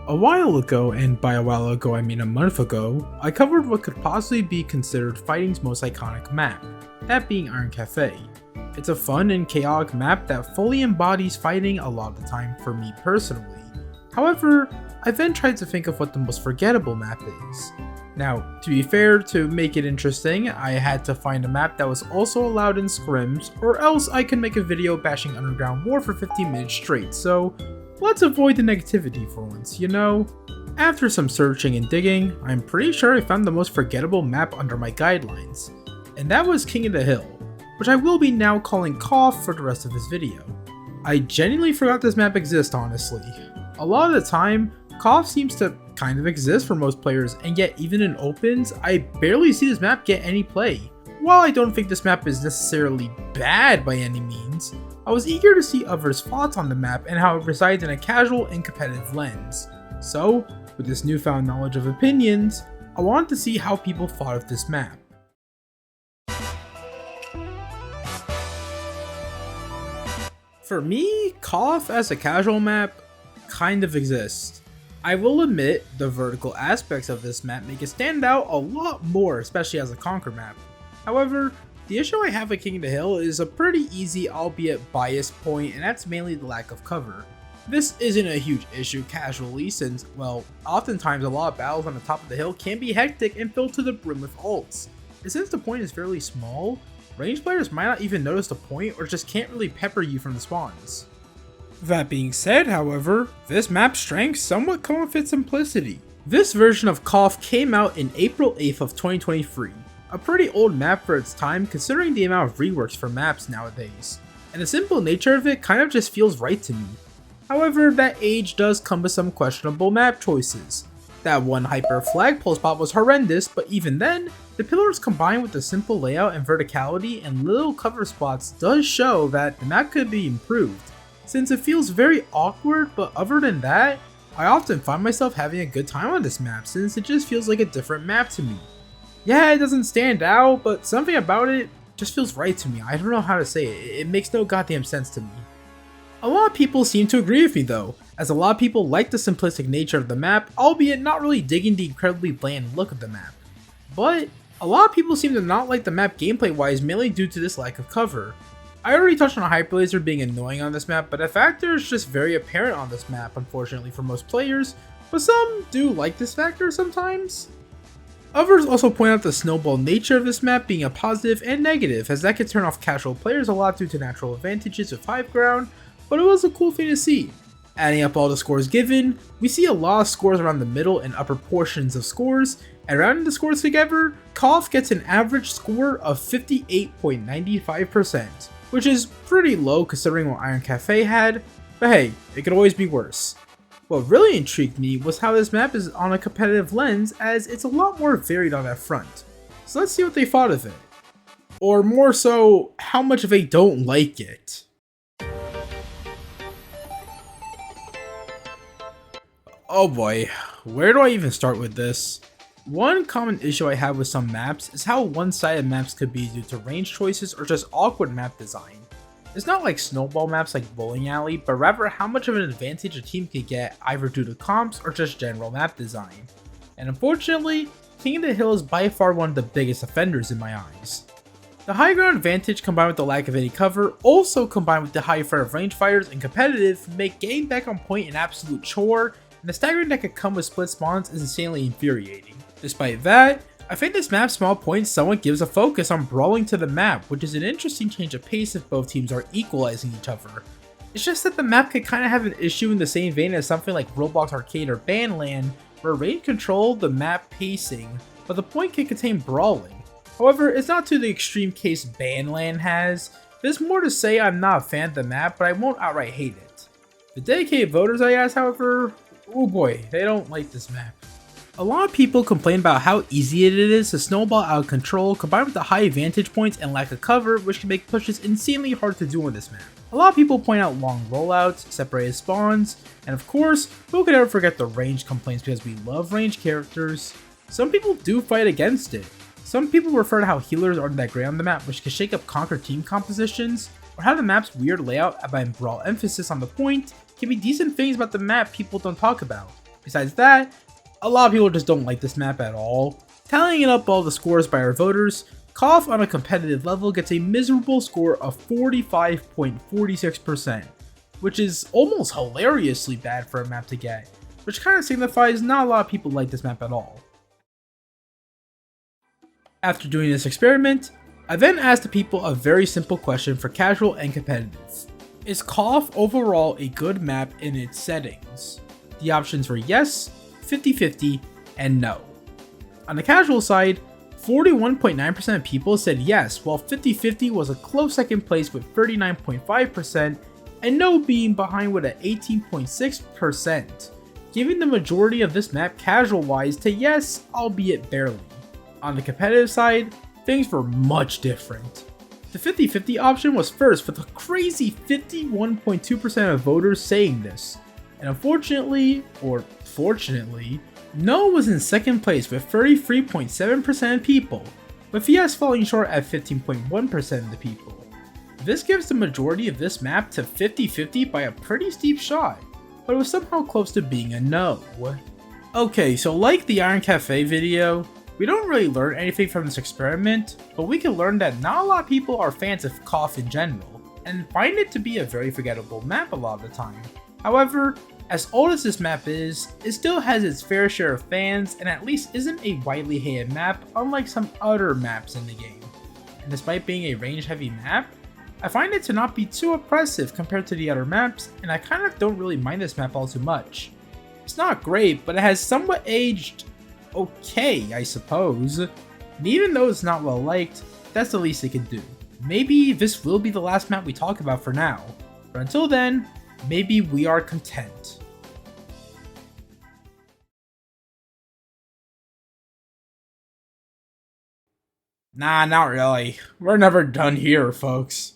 A while ago, and by a while ago I mean a month ago, I covered what could possibly be considered fighting's most iconic map, that being Iron Cafe. It's a fun and chaotic map that fully embodies fighting a lot of the time for me personally. However, I then tried to think of what the most forgettable map is. Now, to be fair, to make it interesting, I had to find a map that was also allowed in scrims, or else I could make a video bashing Underground War for 15 minutes straight, so let's avoid the negativity for once, you know? After some searching and digging, I'm pretty sure I found the most forgettable map under my guidelines, and that was King of the Hill, which I will be now calling KOF for the rest of this video. I genuinely forgot this map exists, honestly. A lot of the time, KOF seems to kind of exist for most players, and yet even in opens, I barely see this map get any play. While I don't think this map is necessarily bad by any means, I was eager to see others' thoughts on the map and how it resides in a casual and competitive lens. So, with this newfound knowledge of opinions, I wanted to see how people thought of this map. For me, KOF as a casual map kind of exists. I will admit, the vertical aspects of this map make it stand out a lot more, especially as a Conquer map. However, the issue I have with King of the Hill is a pretty easy, albeit biased point, and that's mainly the lack of cover. This isn't a huge issue casually since, well, oftentimes a lot of battles on the top of the hill can be hectic and filled to the brim with ults. And since the point is fairly small, ranged players might not even notice the point or just can't really pepper you from the spawns. That being said, however, this map's strengths somewhat come with its simplicity. This version of KOF came out in April 8th of 2023. A pretty old map for its time considering the amount of reworks for maps nowadays, and the simple nature of it kind of just feels right to me. However, that age does come with some questionable map choices. That one hyper flagpole spot was horrendous, but even then, the pillars combined with the simple layout and verticality and little cover spots does show that the map could be improved, since it feels very awkward, but other than that, I often find myself having a good time on this map since it just feels like a different map to me. Yeah, it doesn't stand out, but something about it just feels right to me. I don't know how to say it. It makes no goddamn sense to me. A lot of people seem to agree with me though, as a lot of people like the simplistic nature of the map, albeit not really digging the incredibly bland look of the map. But a lot of people seem to not like the map gameplay wise, mainly due to this lack of cover. I already touched on Hyper Laser being annoying on this map, but the factor is just very apparent on this map, unfortunately for most players, but some do like this factor sometimes. Others also point out the snowball nature of this map being a positive and negative, as that could turn off casual players a lot due to natural advantages with high ground, but it was a cool thing to see. Adding up all the scores given, we see a lot of scores around the middle and upper portions of scores, and rounding the scores together, KOF gets an average score of 58.95%, which is pretty low considering what Iron Cafe had, but hey, it could always be worse. What really intrigued me was how this map is on a competitive lens, as it's a lot more varied on that front. So let's see what they thought of it. Or more so, how much they don't like it. Oh boy, where do I even start with this? One common issue I have with some maps is how one-sided maps could be due to range choices or just awkward map design. It's not like snowball maps like Bowling Alley, but rather how much of an advantage a team could get either due to comps or just general map design. And unfortunately, King of the Hill is by far one of the biggest offenders in my eyes. The high ground advantage combined with the lack of any cover, also combined with the high threat of range fighters and competitive, make getting back on point an absolute chore, and the staggering that could come with split spawns is insanely infuriating. Despite that, I think this map's small point somewhat gives a focus on brawling to the map, which is an interesting change of pace if both teams are equalizing each other. It's just that the map could kind of have an issue in the same vein as something like Roblox Arcade or Bandland, where range control the map pacing, but the point can contain brawling. However, it's not to the extreme case Bandland has. There's more to say I'm not a fan of the map, but I won't outright hate it. The dedicated voters I asked, however, oh boy, they don't like this map. A lot of people complain about how easy it is to snowball out of control, combined with the high vantage points and lack of cover, which can make pushes insanely hard to do on this map. A lot of people point out long rollouts, separated spawns, and of course, who could ever forget the range complaints because we love range characters. Some people do fight against it. Some people refer to how healers aren't that great on the map, which can shake up Conquer team compositions, or how the map's weird layout and brawl emphasis on the point can be decent things about the map people don't talk about. Besides that, a lot of people just don't like this map at all. Tallying up all the scores by our voters, KOF on a competitive level gets a miserable score of 45.46%, which is almost hilariously bad for a map to get, which kind of signifies not a lot of people like this map at all. After doing this experiment, I then asked the people a very simple question for casual and competitive. Is KOF overall a good map in its settings? The options were yes, 50-50, and no. On the casual side, 41.9% of people said yes, while 50-50 was a close second place with 39.5%, and no being behind with an 18.6%, giving the majority of this map casual-wise to yes, albeit barely. On the competitive side, things were much different. The 50-50 option was first with a crazy 51.2% of voters saying this, and unfortunately, or fortunately, no was in second place with 33.7% of people, with yes falling short at 15.1% of the people. This gives the majority of this map to 50-50 by a pretty steep shot, but it was somehow close to being a no. Okay, so like the Iron Cafe video, we don't really learn anything from this experiment, but we can learn that not a lot of people are fans of KOF in general, and find it to be a very forgettable map a lot of the time. However, as old as this map is, it still has its fair share of fans and at least isn't a widely hated map unlike some other maps in the game. And despite being a range heavy map, I find it to not be too oppressive compared to the other maps, and I kind of don't really mind this map all too much. It's not great, but it has somewhat aged okay, I suppose. And even though it's not well liked, that's the least it can do. Maybe this will be the last map we talk about for now, but until then, maybe we are content. Nah, not really. We're never done here, folks.